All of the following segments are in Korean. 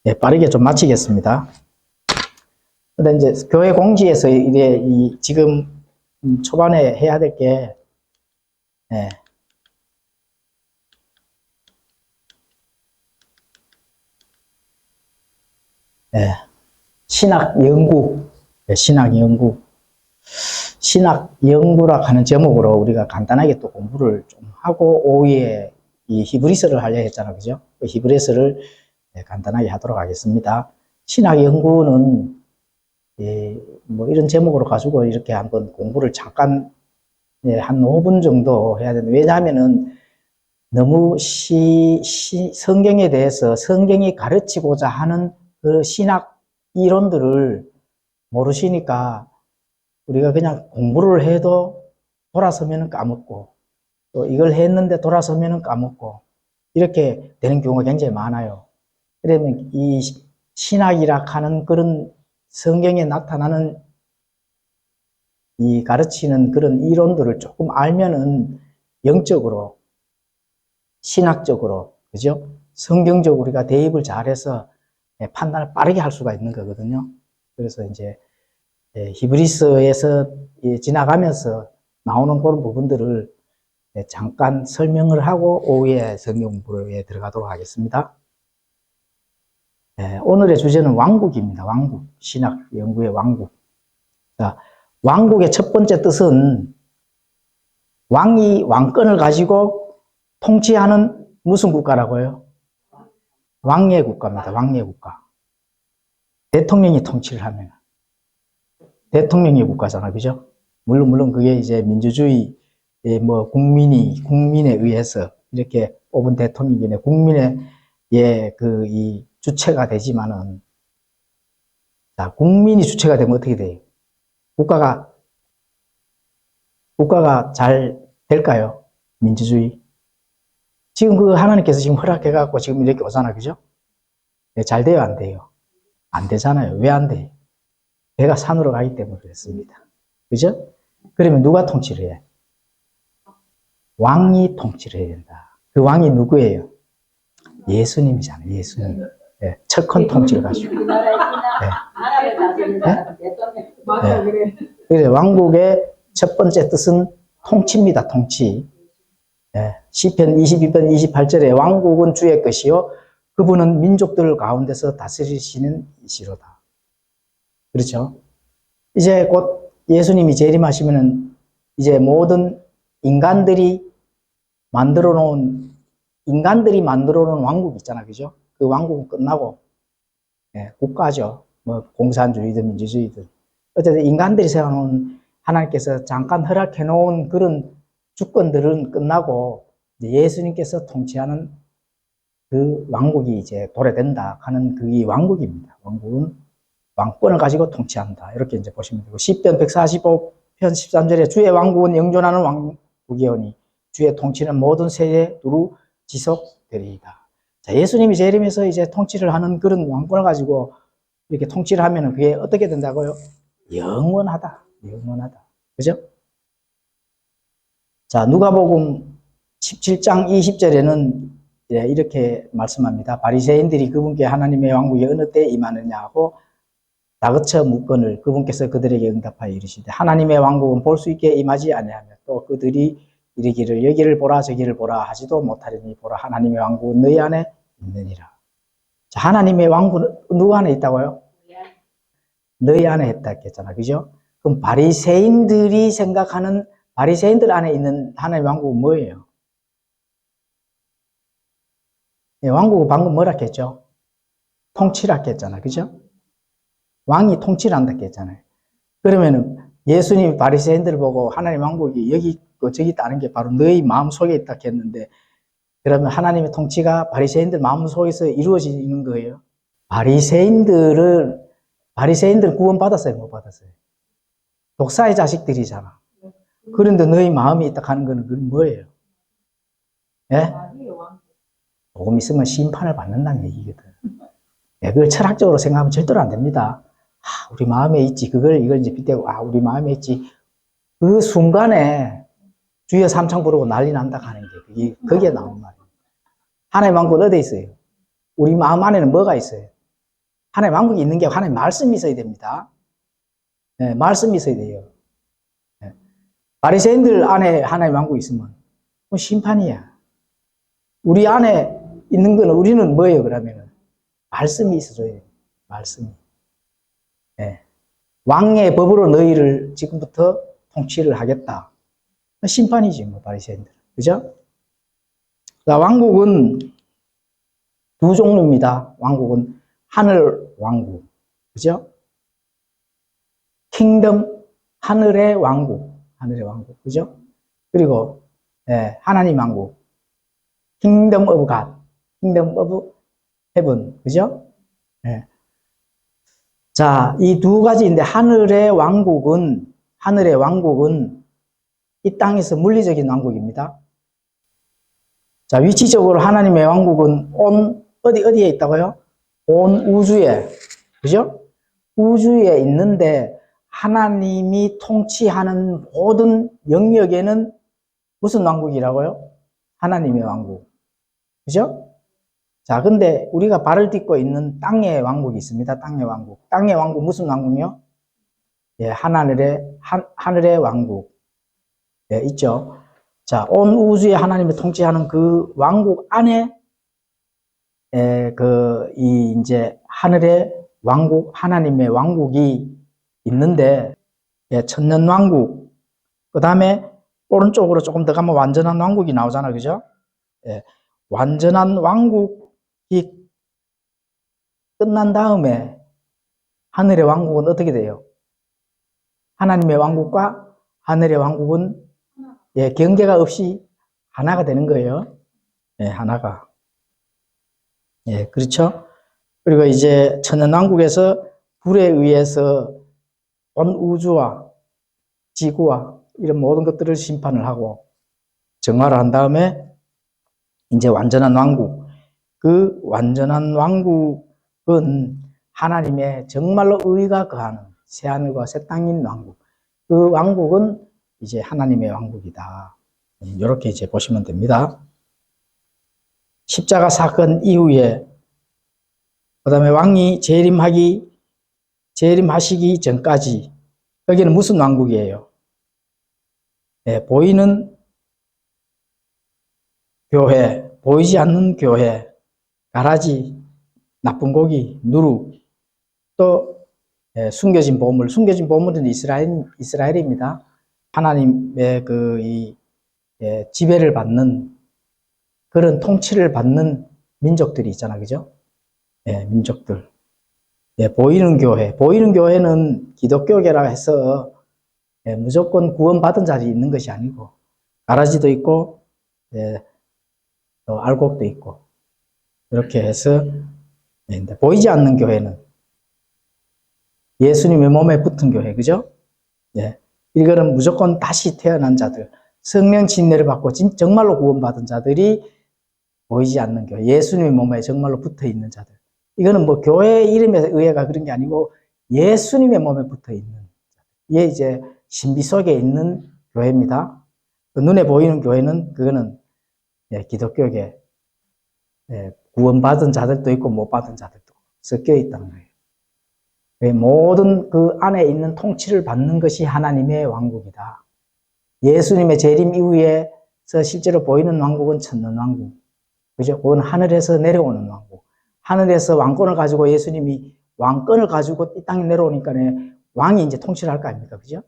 예, 빠르게 좀 마치겠습니다. 근데 이제 교회 공지에서 지금 초반에 해야 될 게, 예, 예, 신학 연구, 예, 신학 연구. 신학 연구라 하는 제목으로 우리가 간단하게 또 공부를 좀 하고, 오후에 이 히브리서를 하려 했잖아요. 그죠? 그 히브리서를 간단하게 하도록 하겠습니다. 신학 연구는, 뭐 이런 제목으로 가지고 이렇게 한번 공부를 잠깐, 한 5분 정도 해야 되는데, 왜냐하면은 너무 성경에 대해서 성경이 가르치고자 하는 그 신학 이론들을 모르시니까 우리가 그냥 공부를 해도 돌아서면은 까먹고, 또 이걸 했는데 돌아서면은 까먹고, 이렇게 되는 경우가 굉장히 많아요. 그러면 이 신학이라 하는 그런 성경에 나타나는 이 가르치는 그런 이론들을 조금 알면은 영적으로, 신학적으로, 그죠? 성경적으로 우리가 대입을 잘해서 판단을 빠르게 할 수가 있는 거거든요. 그래서 이제 히브리서에서 지나가면서 나오는 그런 부분들을 잠깐 설명을 하고 오후에 성경 공부에 들어가도록 하겠습니다. 오늘의 주제는 왕국입니다. 왕국, 신학 연구의 왕국. 자, 왕국의 첫 번째 뜻은 왕이 왕권을 가지고 통치하는 무슨 국가라고요? 왕의 국가입니다. 왕의 국가. 대통령이 통치를 하면 대통령의 국가잖아요. 그죠? 물론 그게 이제 민주주의, 뭐 국민에 의해서 이렇게 뽑은 대통령이네 국민의 이 주체가 되지만은, 자, 국민이 주체가 되면 어떻게 돼요? 국가가 잘 될까요? 민주주의. 지금 그 하나님께서 지금 허락해갖고 지금 이렇게 오잖아. 그죠? 잘 돼요, 안 돼요? 안 되잖아요. 왜 안 돼요? 배가 산으로 가기 때문에 그렇습니다. 그죠? 그러면 누가 통치를 해? 왕이 통치를 해야 된다. 그 왕이 누구예요? 예수님이잖아요. 예수님. 네, 첫 큰 통치를 가지고. 그래서 왕국의 첫 번째 뜻은 통치입니다. 통치. 시편 22편 28절에 왕국은 주의 것이요 그분은 민족들 가운데서 다스리시는 이시로다. 그렇죠? 이제 곧 예수님이 재림하시면은 이제 모든 인간들이 만들어 놓은 왕국 있잖아. 그죠? 그 왕국은 끝나고, 국가죠. 뭐, 공산주의든 민주주의든. 어쨌든 인간들이 세워놓은 하나님께서 잠깐 허락해 놓은 그런 주권들은 끝나고, 예수님께서 통치하는 그 왕국이 이제 도래된다 하는 그게 왕국입니다. 왕국은 왕권을 가지고 통치한다. 이렇게 이제 보시면 되고, 시편 145편 13절에 주의 왕국은 영존하는 왕국이오니 주의 통치는 모든 세대에 두루 지속되리이다. 자, 예수님이 재림해서 이제 통치를 하는 그런 왕권을 가지고 이렇게 통치를 하면 그게 어떻게 된다고요? 영원하다. 영원하다. 그죠? 자, 누가복음 17장 20절에는 이렇게 말씀합니다. 바리새인들이 그분께 하나님의 왕국이 어느 때 임하느냐 하고 다그쳐 묻거늘 그분께서 그들에게 응답하여 이르시되 하나님의 왕국은 볼 수 있게 임하지 아니하며 또 그들이 이르기를 여기를 보라 저기를 보라 하지도 못하리니 보라 하나님의 왕국은 너희 안에 있느니라. 자, 하나님의 왕국은 누구 안에 있다고요? 너희 안에 있다 했잖아. 그죠? 그럼 바리새인들이 생각하는 바리새인들 안에 있는 하나님의 왕국은 뭐예요? 왕국은 방금 뭐라 했죠? 통치라 했잖아. 그죠? 왕이 통치를 한다 했잖아요. 그러면은 예수님이 바리새인들을 보고 하나님 왕국이 여기 있고 저기 있다는 게 바로 너희 마음속에 있다 했는데, 그러면 하나님의 통치가 바리새인들 마음속에서 이루어지는 거예요. 바리새인들 구원 받았어요, 못 받았어요? 독사의 자식들이잖아. 그런데 너희 마음이 있다 하는 거는 그건 뭐예요? 예? 조금 있으면 심판을 받는다는 얘기거든. 그걸 철학적으로 생각하면 절대로 안 됩니다. 우리 마음에 있지. 이걸 이제 빗대고, 우리 마음에 있지. 그 순간에 주여 삼창 부르고 난리 난다 하는 게, 거기에 나오는 말이에요. 하나님의 왕국은 어디에 있어요? 우리 마음 안에는 뭐가 있어요? 하나님 왕국이 있는 게 하나님 말씀이 있어야 됩니다. 네, 말씀이 있어야 돼요. 네. 바리새인들 안에 하나님 왕국이 있으면 그건 심판이야. 우리 안에 있는 건 우리는 뭐예요, 그러면은? 말씀이 있어줘야 돼요. 말씀이. 네. 왕의 법으로 너희를 지금부터 통치를 하겠다. 심판이지, 뭐, 바리새인들. 그죠? 자, 왕국은 두 종류입니다. 왕국은 하늘 왕국. 그죠? 킹덤, 하늘의 왕국. 하늘의 왕국. 그죠? 그리고, 하나님 왕국. 킹덤 오브 갓. 킹덤 오브 헤븐. 그죠? 예. 자, 이 두 가지인데, 하늘의 왕국은 이 땅에서 물리적인 왕국입니다. 자, 위치적으로 하나님의 왕국은 어디에 있다고요? 온 우주에, 그죠? 우주에 있는데, 하나님이 통치하는 모든 영역에는 무슨 왕국이라고요? 하나님의 왕국. 그죠? 자, 근데 우리가 발을 딛고 있는 땅의 왕국이 있습니다. 땅의 왕국. 땅의 왕국 무슨 왕국이요? 예, 하늘의 왕국. 예, 있죠. 자, 온 우주에 하나님이 통치하는 그 왕국 안에, 이제 하늘의 왕국, 하나님의 왕국이 있는데, 예, 천년 왕국. 그 다음에 오른쪽으로 조금 더 가면 완전한 왕국이 나오잖아. 그죠? 예, 완전한 왕국이 끝난 다음에 하늘의 왕국은 어떻게 돼요? 하나님의 왕국과 하늘의 왕국은 예, 경계가 없이 하나가 되는 거예요. 예, 하나가. 예, 그렇죠? 그리고 이제 천연왕국에서 불에 의해서 온 우주와 지구와 이런 모든 것들을 심판을 하고 정화를 한 다음에 이제 완전한 왕국. 그 완전한 왕국은 하나님의 정말로 의가 거하는 새하늘과 새 땅인 왕국. 그 왕국은 이제 하나님의 왕국이다. 이렇게 이제 보시면 됩니다. 십자가 이후에 그 다음에 왕이 재림하시기 전까지 여기는 무슨 왕국이에요? 네, 보이는 교회, 보이지 않는 교회, 가라지, 나쁜 고기, 누룩, 또 숨겨진 보물은 이스라엘입니다. 하나님의 지배를 받는 그런 통치를 받는 민족들이 있잖아, 그죠? 예, 민족들. 예, 보이는 교회는 기독교계라 해서 예, 무조건 구원받은 자리 있는 것이 아니고 가라지도 있고 예, 또 알곡도 있고 이렇게 해서 예, 보이지 않는 교회는 예수님의 몸에 붙은 교회, 그죠? 예, 이거는 무조건 다시 태어난 자들, 성령 진례를 받고 정말로 구원받은 자들이 보이지 않는 교회, 예수님의 몸에 정말로 붙어 있는 자들. 이거는 뭐 교회 이름에 의해가 그런 게 아니고 예수님의 몸에 붙어 있는 이게 이제 신비 속에 있는 교회입니다. 그 눈에 보이는 교회는 그거는 기독교계 구원받은 자들도 있고 못 받은 자들도 섞여 있다는 거예요. 모든 그 안에 있는 통치를 받는 것이 하나님의 왕국이다. 예수님의 재림 이후에서 실제로 보이는 왕국은 천년왕국. 그죠? 그건 하늘에서 내려오는 왕국. 하늘에서 왕권을 가지고 예수님이 왕권을 가지고 이 땅에 내려오니까 왕이 이제 통치를 할 거 아닙니까? 그죠?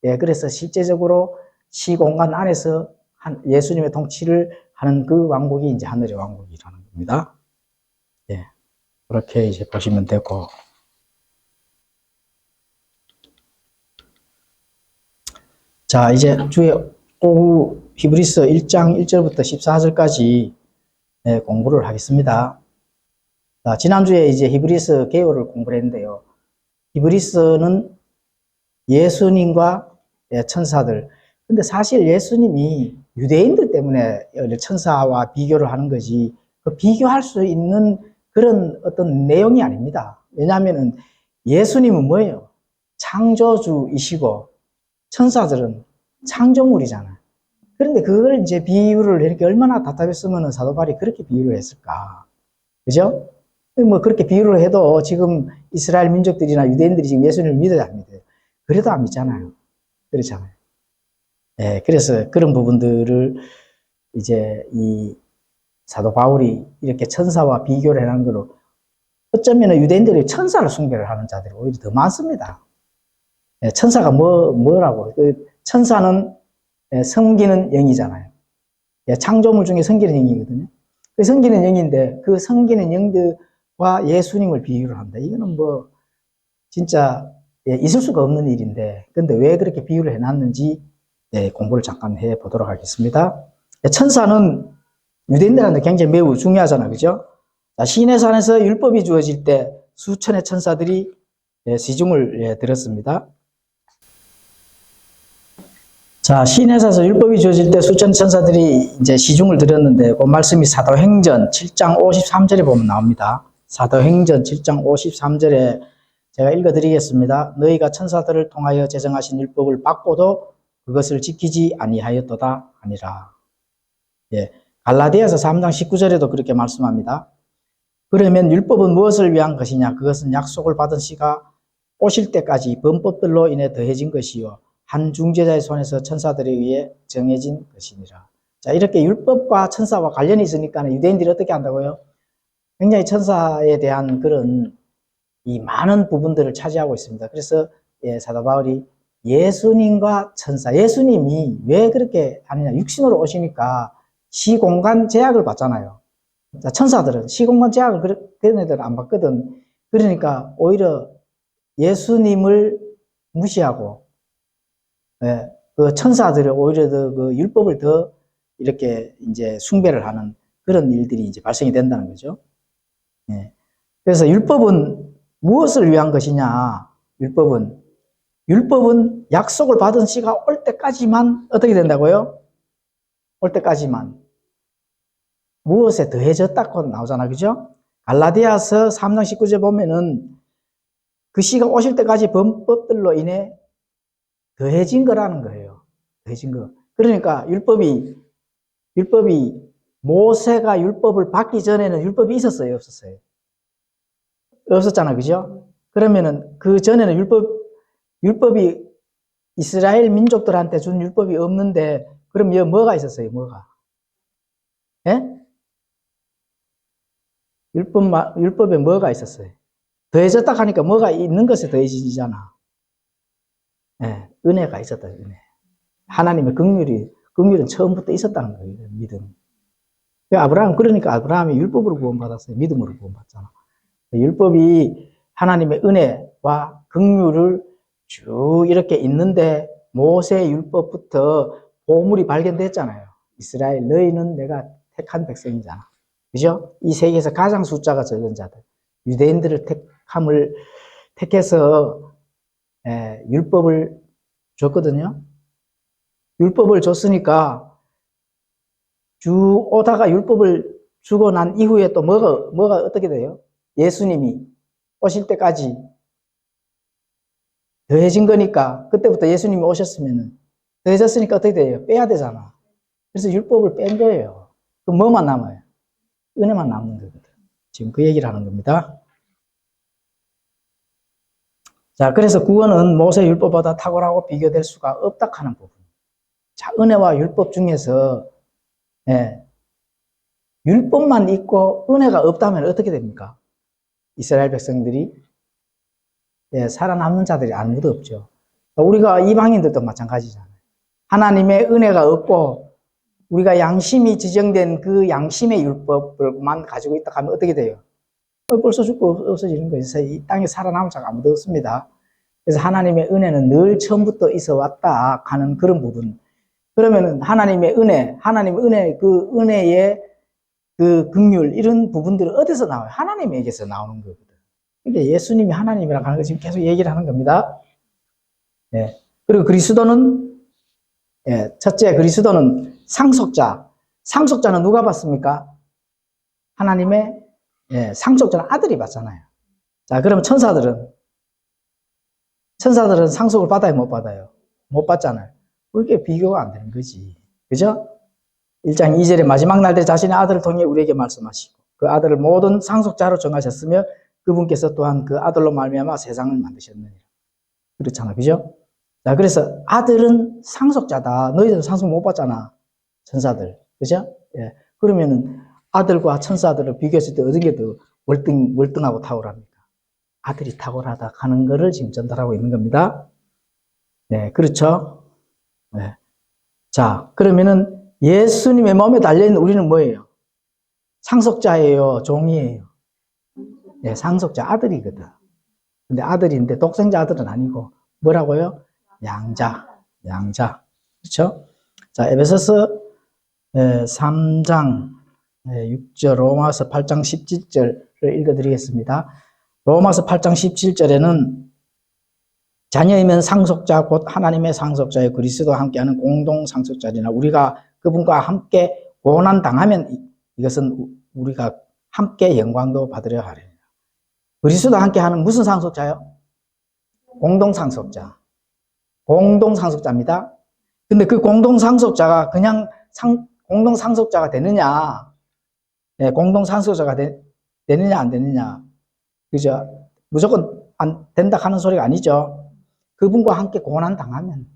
예, 그래서 실제적으로 시공간 안에서 예수님의 통치를 하는 그 왕국이 이제 하늘의 왕국이라는 겁니다. 예, 그렇게 이제 보시면 되고. 자, 이제 주에 오후 히브리서 1장 1절부터 14절까지 공부를 하겠습니다. 자, 지난주에 이제 히브리서 개요를 공부를 했는데요. 히브리서는 예수님과 천사들. 근데 사실 예수님이 유대인들 때문에 천사와 비교를 하는 거지, 그 비교할 수 있는 그런 어떤 내용이 아닙니다. 왜냐하면 예수님은 뭐예요? 창조주이시고, 천사들은 창조물이잖아요. 그런데 그걸 이제 비유를 이렇게 얼마나 답답했으면 사도 바울이 그렇게 비유를 했을까. 그죠? 뭐 그렇게 비유를 해도 지금 이스라엘 민족들이나 유대인들이 지금 예수님을 믿어야 합니다. 그래도 안 믿잖아요. 그렇잖아요. 예, 그래서 그런 부분들을 이제 이 사도 바울이 이렇게 천사와 비교를 해놓은 거로 어쩌면 유대인들이 천사를 숭배를 하는 자들이 오히려 더 많습니다. 예, 천사가 뭐라고? 그 천사는 섬기는 영이잖아요. 예, 창조물 중에 섬기는 영이거든요. 그 섬기는 영인데 그 섬기는 영들과 예수님을 비유를 한다. 이거는 뭐 진짜 있을 수가 없는 일인데 근데 왜 그렇게 비유를 해놨는지 공부를 잠깐 해보도록 하겠습니다. 천사는 유대인들한테 굉장히 매우 중요하잖아요. 그죠? 자, 시내 산에서 율법이 주어질 때 수천의 천사들이 시중을 들었습니다. 자, 시내에서 율법이 주어질 때 수천 천사들이 이제 시중을 들었는데 그 말씀이 사도행전 7장 53절에 보면 나옵니다. 사도행전 7장 53절에 제가 읽어드리겠습니다. 너희가 천사들을 통하여 제정하신 율법을 받고도 그것을 지키지 아니하였도다 하니라. 예, 갈라디아서 3장 19절에도 그렇게 말씀합니다. 그러면 율법은 무엇을 위한 것이냐? 그것은 약속을 받은 시가 오실 때까지 범법들로 인해 더해진 것이요 한 중재자의 손에서 천사들에 의해 정해진 것이니라. 자, 이렇게 율법과 천사와 관련이 있으니까 유대인들이 어떻게 한다고요? 굉장히 천사에 대한 그런 이 많은 부분들을 차지하고 있습니다. 그래서 사도 바울이 예수님과 천사, 예수님이 왜 그렇게 하느냐? 육신으로 오시니까 시공간 제약을 받잖아요. 자, 천사들은 시공간 제약을 그런 애들은 안 받거든. 그러니까 오히려 예수님을 무시하고 그 천사들을 오히려 더 그 율법을 더 이렇게 이제 숭배를 하는 그런 일들이 이제 발생이 된다는 거죠. 예. 그래서 율법은 무엇을 위한 것이냐? 율법은 약속을 받은 시가 올 때까지만 어떻게 된다고요? 올 때까지만 무엇에 더해졌다고 나오잖아, 그죠? 갈라디아서 3장 19절 보면은 그 시가 오실 때까지 범법들로 인해 더해진 거라는 거예요. 더해진 거. 그러니까 율법이 모세가 율법을 받기 전에는 율법이 있었어요, 없었어요? 없었잖아, 그죠? 그러면은 그 전에는 율법이 이스라엘 민족들한테 준 율법이 없는데 그럼 여기 뭐가 있었어요? 뭐가? 예? 율법에 뭐가 있었어요? 더해졌다 하니까 뭐가 있는 것에 더해지잖아. 예, 은혜가 있었다, 은혜. 하나님의 긍휼은 처음부터 있었다는 거예요, 믿음. 그러니까 아브라함이 율법으로 구원받았어요. 믿음으로 구원받잖아. 율법이 하나님의 은혜와 긍휼을 쭉 이렇게 있는데 모세 율법부터 보물이 발견됐잖아요. 이스라엘 너희는 내가 택한 백성이잖아. 그죠? 이 세계에서 가장 숫자가 적은 자들. 유대인들을 택해서 율법을 줬거든요. 율법을 줬으니까 쭉 오다가 율법을 주고 난 이후에 또 뭐가 어떻게 돼요? 예수님이 오실 때까지 더해진 거니까 그때부터 예수님이 오셨으면 더해졌으니까 어떻게 돼요? 빼야 되잖아. 그래서 율법을 뺀 거예요. 그럼 뭐만 남아요? 은혜만 남는 거거든. 지금 그 얘기를 하는 겁니다. 자, 그래서 구원은 모세 율법보다 탁월하고 비교될 수가 없다 하는 부분. 자, 은혜와 율법 중에서 율법만 있고 은혜가 없다면 어떻게 됩니까? 이스라엘 백성들이 살아남는 자들이 아무도 없죠. 우리가 이방인들도 마찬가지잖아요. 하나님의 은혜가 없고 우리가 양심이 지정된 그 양심의 율법만 가지고 있다 하면 어떻게 돼요? 벌써 죽고 없어지는 거예요. 이 땅에 살아남을 자가 아무도 없습니다. 그래서 하나님의 은혜는 늘 처음부터 있어 왔다 하는 그런 부분. 그러면은 하나님의 은혜, 그 은혜의 그 긍휼 이런 부분들은 어디서 나와요? 하나님에게서 나오는 거거든. 그러니까 예수님이 하나님이라고 하는 거 지금 계속 얘기를 하는 겁니다. 그리고 그리스도는 첫째 그리스도는 상속자. 상속자는 누가 받습니까? 하나님의 상속자는 아들이 받잖아요. 자, 그럼 천사들은 상속을 받아요, 못 받아요? 못 받잖아요. 그렇게 비교가 안 되는 거지. 그죠? 1장 2절에 마지막 날들 자신의 아들을 통해 우리에게 말씀하시고 그 아들을 모든 상속자로 정하셨으며 그분께서 또한 그 아들로 말미암아 세상을 만드셨느니라. 그렇잖아, 그죠? 자, 그래서 아들은 상속자다. 너희들 상속 못 받잖아, 천사들, 그죠? 예. 그러면은 아들과 천사들을 비교했을 때 어떤 게 더 월등하고 탁월합니까? 아들이 탁월하다 하는 거를 지금 전달하고 있는 겁니다. 네, 그렇죠? 네. 자, 그러면은 예수님의 몸에 달려있는 우리는 뭐예요? 상속자예요? 종이에요? 네, 상속자 아들이거든. 근데 아들인데 독생자 아들은 아니고 뭐라고요? 양자. 그렇죠? 자, 에베소서 3장 6절, 로마서 8장 17절을 읽어드리겠습니다. 로마서 8장 17절에는 자녀이면 상속자 곧 하나님의 상속자의 그리스도와 함께하는 공동 상속자리나 우리가 그분과 함께 고난 당하면 이것은 우리가 함께 영광도 받으려 하리라. 그리스도와 함께하는 무슨 상속자요? 공동 상속자. 공동 상속자입니다. 근데 그 공동 상속자가 그냥 공동 상속자가 되느냐? 네, 공동 상속자가 되느냐 안 되느냐? 그죠? 무조건 안 된다 하는 소리가 아니죠. 그분과 함께 고난 당하면,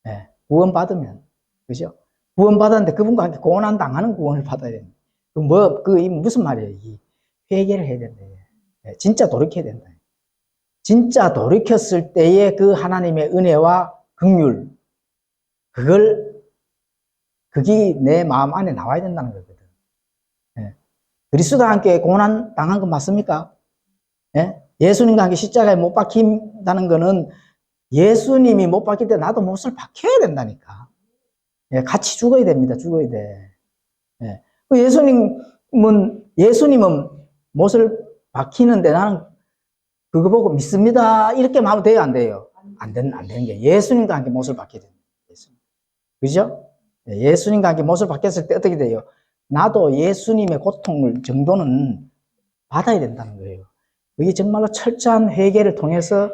네, 구원받으면, 그죠? 구원받았는데 그분과 함께 고난 당하는 구원을 받아야 됩니다. 무슨 말이에요? 회개를 해야 된다. 네, 진짜 돌이켜야 된다. 진짜 돌이켰을 때의 그 하나님의 은혜와 긍휼, 그게 내 마음 안에 나와야 된다는 거거든. 네. 그리스도와 함께 고난 당한 건 맞습니까? 네? 예수님과 함께 십자가에 못 박힌다는 거는 예수님이 못 박힐 때 나도 못을 박혀야 된다니까. 예, 같이 죽어야 됩니다. 죽어야 돼. 예. 예수님은 못을 박히는데 나는 그거 보고 믿습니다. 이렇게 하면 돼요, 안 돼요? 안 되는 게 예수님과 함께 못을 박혀야 됩니다. 그죠? 예수님과 함께 못을 박혔을 때 어떻게 돼요? 나도 예수님의 고통을 정도는 받아야 된다는 거예요. 이게 정말로 철저한 회개를 통해서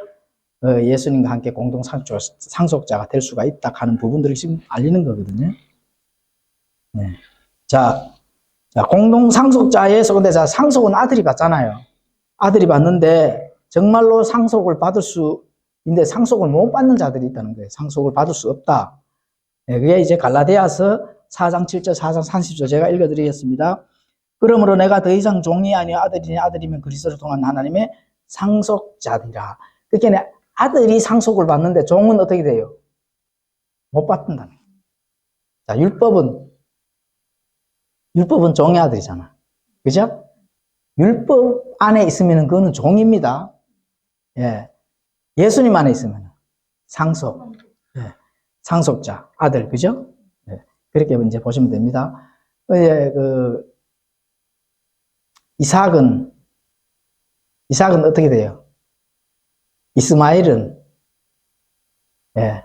예수님과 함께 공동 상속자가 될 수가 있다 하는 부분들을 지금 알리는 거거든요. 네. 자, 공동 상속자에서 근데 상속은 아들이 받잖아요. 아들이 받는데 정말로 상속을 받을 수 있는데 상속을 못 받는 자들이 있다는 거예요. 상속을 받을 수 없다. 네, 그게 이제 갈라디아서 4장 7절, 4장 30절 제가 읽어드리겠습니다. 그러므로 내가 더 이상 종이 아니요 아들이니 아들이면 그리스도를 통한 하나님의 상속자니라. 그러니까 아들이 상속을 받는데 종은 어떻게 돼요? 못 받는다는 거예요. 자, 율법은 종의 아들이잖아. 그죠? 율법 안에 있으면 그거는 종입니다. 예. 예수님 안에 있으면 상속. 예. 상속자, 아들. 그죠? 예. 그렇게 이제 보시면 됩니다. 이삭은 어떻게 돼요? 이스마엘은, 예.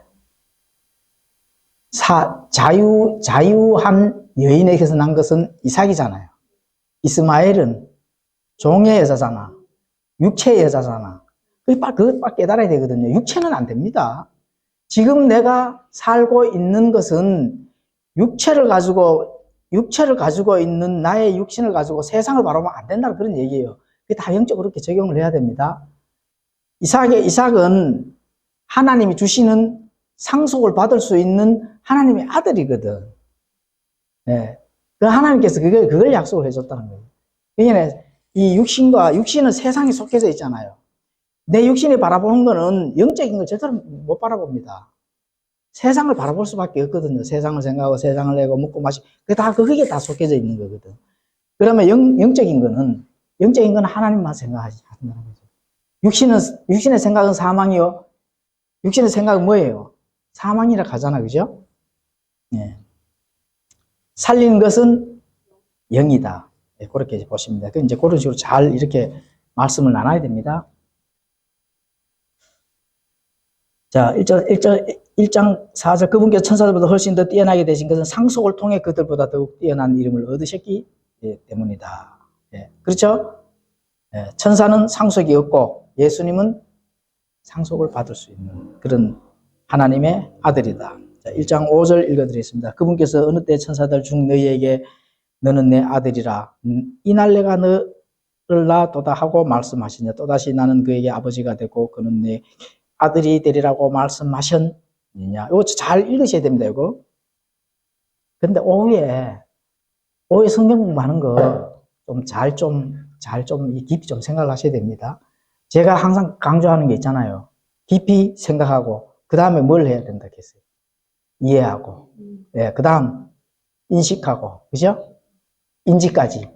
자유한 여인에게서 난 것은 이삭이잖아요. 이스마엘은 종의 여자잖아. 육체의 여자잖아. 그것 깨달아야 되거든요. 육체는 안 됩니다. 지금 내가 살고 있는 것은 육체를 가지고 있는 나의 육신을 가지고 세상을 바라보면 안 된다는 그런 얘기예요. 그게 다 영적으로 그렇게 적용을 해야 됩니다. 이삭은 하나님이 주시는 상속을 받을 수 있는 하나님의 아들이거든. 예. 그 하나님께서 그걸 약속을 해줬다는 거예요. 그러니까 이 육신은 세상에 속해져 있잖아요. 내 육신이 바라보는 거는 영적인 걸 절대로 못 바라봅니다. 세상을 바라볼 수밖에 없거든요. 세상을 생각하고 세상을 내고 먹고 마시고 그게 다 속해져 있는 거거든. 그러면 영적인 거는 하나님만 생각하신다는 거죠. 육신의 생각은 사망이요. 육신의 생각은 뭐예요? 사망이라 하잖아, 그죠? 예. 살리는 것은 영이다. 예, 그렇게 보시면 돼요. 이제 그런 식으로 잘 이렇게 말씀을 나눠야 됩니다. 자, 1장 4절 그분께서 천사들보다 훨씬 더 뛰어나게 되신 것은 상속을 통해 그들보다 더욱 뛰어난 이름을 얻으셨기 때문이다. 예, 그렇죠? 예, 천사는 상속이 없고 예수님은 상속을 받을 수 있는 그런 하나님의 아들이다. 자, 1장 5절 읽어드리겠습니다. 그분께서 어느 때 천사들 중 너희에게 너는 내 아들이라. 이날 내가 너를 낳았도다 하고 말씀하시냐. 또다시 나는 그에게 아버지가 되고 그는 내 아들이 되리라고 말씀하셨느냐. 이거 잘 읽으셔야 됩니다, 이거. 근데 오후에 성경 공부하는 거 좀 깊이 좀 생각을 하셔야 됩니다. 제가 항상 강조하는 게 있잖아요. 깊이 생각하고, 그 다음에 뭘 해야 된다 했어요. 이해하고, 예, 그 다음 인식하고, 그죠? 인지까지.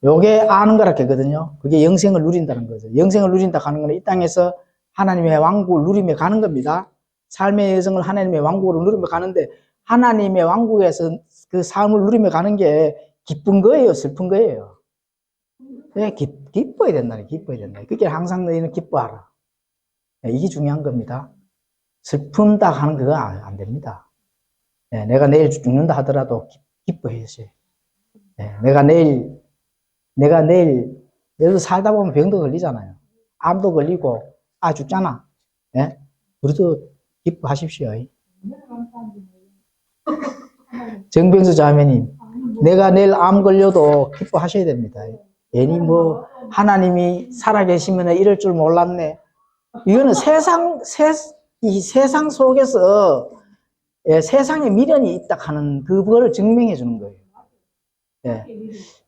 요게 아는 거라 했거든요. 그게 영생을 누린다는 거죠. 영생을 누린다 하는 거는 이 땅에서 하나님의 왕국을 누리며 가는 겁니다. 삶의 여정을 하나님의 왕국으로 누리며 가는데, 하나님의 왕국에서 그 삶을 누리며 가는 게 기쁜 거예요, 슬픈 거예요? 네, 기뻐야 된다, 기뻐야 된다. 그게 항상 너희는 기뻐하라. 네, 이게 중요한 겁니다. 슬픔다 하는 그거 안 됩니다. 네, 내가 내일 죽는다 하더라도 기뻐해야지. 네, 내가 내일 여기서 살다 보면 병도 걸리잖아요. 암도 걸리고, 죽잖아. 네? 우리도 기뻐하십시오. 정병수 자매님, 내가 내일 암 걸려도 기뻐하셔야 됩니다. 괜히 뭐, 하나님이 살아계시면 이럴 줄 몰랐네. 이거는 이 세상 속에서 세상에 미련이 있다 하는 그거를 증명해 주는 거예요. 예.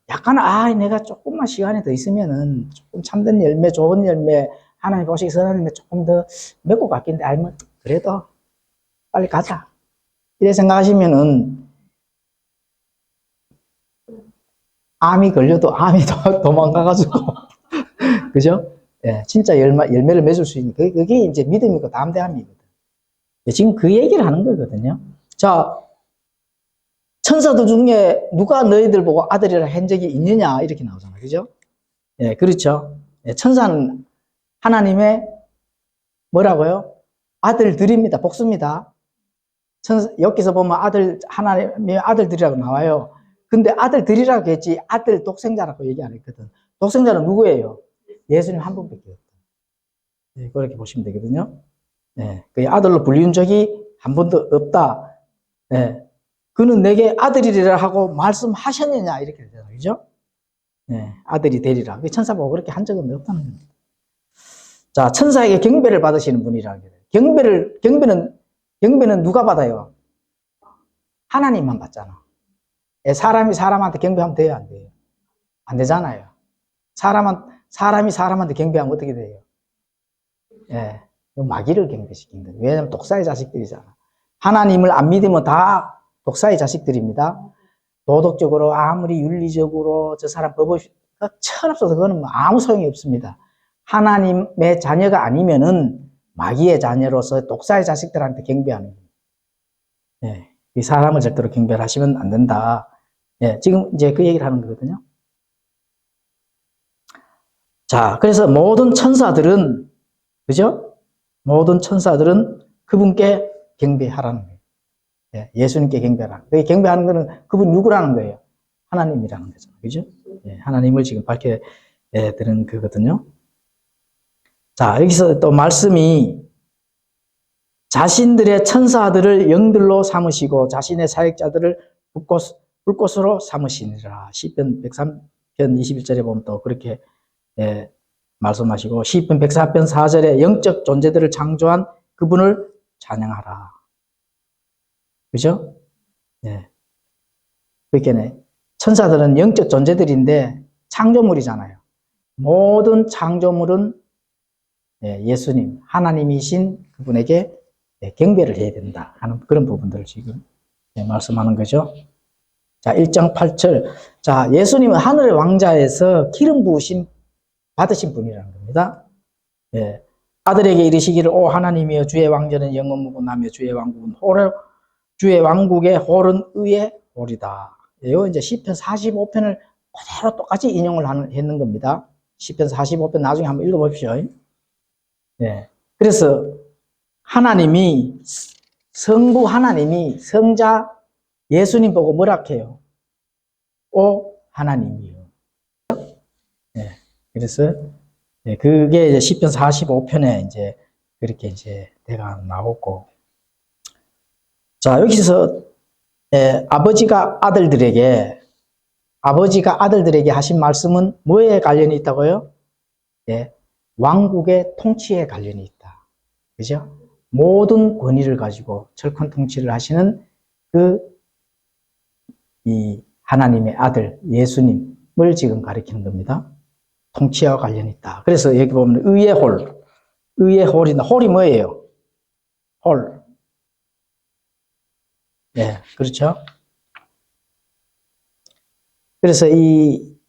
약간, 내가 조금만 시간이 더 있으면은 조금 참된 열매, 좋은 열매, 하나님 보시기 선한 열매 조금 더 맺고 갔긴데, 뭐, 그래도 빨리 가자. 이래 생각하시면은, 암이 걸려도 암이 도망가가지고, 그죠? 예, 진짜 열매를 맺을 수 있는, 그게 이제 믿음이고 담대함이거든. 지금 그 얘기를 하는 거거든요. 자, 천사들 중에 누가 너희들 보고 아들이라 한 적이 있느냐? 이렇게 나오잖아요. 그죠? 예, 그렇죠. 예, 천사는 하나님의 뭐라고요? 아들들입니다. 복수입니다. 여기서 보면 하나님의 아들들이라고 나와요. 근데 아들들이라고 했지, 아들 독생자라고 얘기 안 했거든. 독생자는 누구예요? 예수님 한 분밖에 없다. 예, 그렇게 보시면 되거든요. 예, 그 아들로 불리운 적이 한 번도 없다. 예, 그는 내게 아들이라 하고 말씀하셨느냐? 이렇게 되잖아요. 그죠? 예, 아들이 되리라. 천사 보고 그렇게 한 적은 없다는 겁니다. 자, 천사에게 경배를 받으시는 분이라는 거예요. 경배는 누가 받아요? 하나님만 받잖아. 사람이 사람한테 경배하면 돼요, 안 돼요? 안 되잖아요. 사람이 사람한테 경배하면 어떻게 돼요? 예, 마귀를 경배시킨 거예요. 왜냐하면 독사의 자식들이잖아. 하나님을 안 믿으면 다 독사의 자식들입니다. 도덕적으로, 아무리 윤리적으로 저 사람 법없이, 천없어서 그거는 아무 소용이 없습니다. 하나님의 자녀가 아니면은 마귀의 자녀로서 독사의 자식들한테 경배하는 거예요. 예, 이 사람을 절대로 경배를 하시면 안 된다. 예, 지금 이제 그 얘기를 하는 거거든요. 자, 그래서 모든 천사들은, 그죠? 모든 천사들은 그분께 경배하라는 거예요. 예, 예수님께 경배하라는 거예요. 경배하는 거는 그분 누구라는 거예요? 하나님이라는 거죠. 그죠? 예, 하나님을 지금 드는 거거든요. 자, 여기서 또 말씀이 자신들의 천사들을 영들로 삼으시고 자신의 사역자들을 불꽃으로 삼으시니라. 시편 103편 21절에 보면 또 그렇게 말씀하시고 시편 104편 4절에 영적 존재들을 창조한 그분을 찬양하라. 그죠? 예. 그렇게 천사들은 영적 존재들인데 창조물이잖아요. 모든 창조물은 예수님, 하나님이신 그분에게 경배를 해야 된다 하는 그런 부분들을 지금 말씀하는 거죠. 자, 1장 8절. 자, 예수님은 하늘의 왕자에서 기름 부으심 받으신 분이라는 겁니다. 예. 아들에게 이르시기를 오 하나님이여 주의 왕자는 영원무궁하며 주의 왕국의 홀은 의의 홀이다. 이거 이제 시편 45편을 그대로 똑같이 인용을 했는 겁니다. 시편 45편 나중에 한번 읽어보십시오. 예. 그래서 성부 하나님이 성자 예수님 보고 뭐라 해요? 오 하나님이요. 예. 그래서 그게 이제 시편 45편에 이제 그렇게 이제 대강 나오고. 자, 여기서 아버지가 아들들에게 아버지가 아들들에게 하신 말씀은 뭐에 관련이 있다고요? 예, 왕국의 통치에 관련이 있다. 그죠? 모든 권위를 가지고 철권 통치를 하시는 이 하나님의 아들 예수님을 지금 가리키는 겁니다. 통치와 관련이 있다. 그래서 여기 보면 의의 홀이다. 홀이 뭐예요? 홀. 예, 그렇죠? 그래서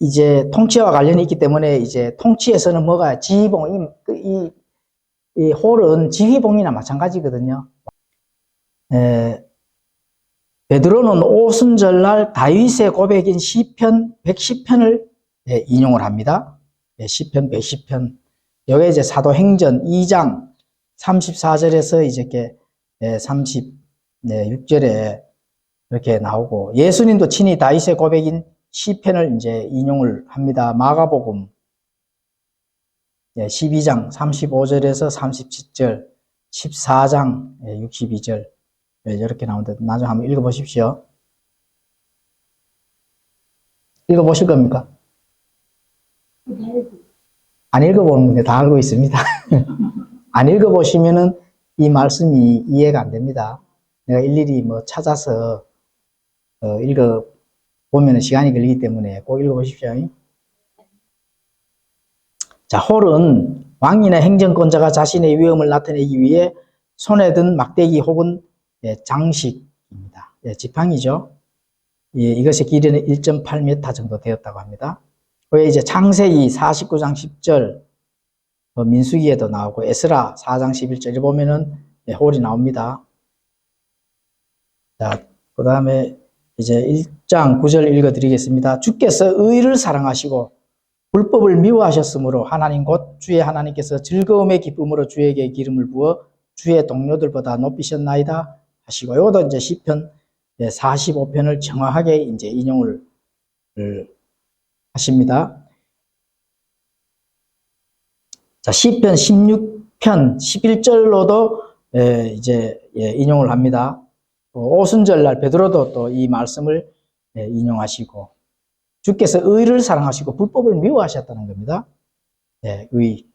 이제 통치와 관련이 있기 때문에 이제 통치에서는 뭐가 지휘봉, 이 홀은 지휘봉이나 마찬가지거든요. 베드로는 오순절날 다윗의 고백인 시편 110편을 인용을 합니다. 시편 110편. 여기 이제 사도행전 2장 34절에서 이제 36절에 이렇게 나오고, 예수님도 친히 다윗의 고백인 시편을 이제 인용을 합니다. 마가복음 12장 35절에서 37절, 14장 62절 이렇게 나오는데 나중에 한번 읽어보십시오. 읽어보실 겁니까? 안 읽어보는데 다 알고 있습니다. 안 읽어보시면은 이 말씀이 이해가 안 됩니다. 내가 일일이 뭐 찾아서 읽어보면 시간이 걸리기 때문에 꼭 읽어보십시오. 자, 홀은 왕이나 행정권자가 자신의 위엄을 나타내기 위해 손에 든 막대기 혹은 장식입니다. 지팡이죠. 이것의 길이는 1.8m 정도 되었다고 합니다. 왜 이제 창세기 49장 10절, 민수기에도 나오고 에스라 4장 11절에 보면은 홀이 나옵니다. 자, 그 다음에 이제 1장 9절 읽어드리겠습니다. 주께서 의를 사랑하시고 불법을 미워하셨으므로 하나님 곧 주의 하나님께서 즐거움의 기쁨으로 주에게 기름을 부어 주의 동료들보다 높이셨나이다 하시고, 이것도 이제 시편 45편을 정확하게 이제 인용을 하십니다. 자, 시편 16편 11절로도 이제 인용을 합니다. 오순절날 베드로도 또 이 말씀을 인용하시고, 주께서 의를 사랑하시고 불법을 미워하셨다는 겁니다. 의.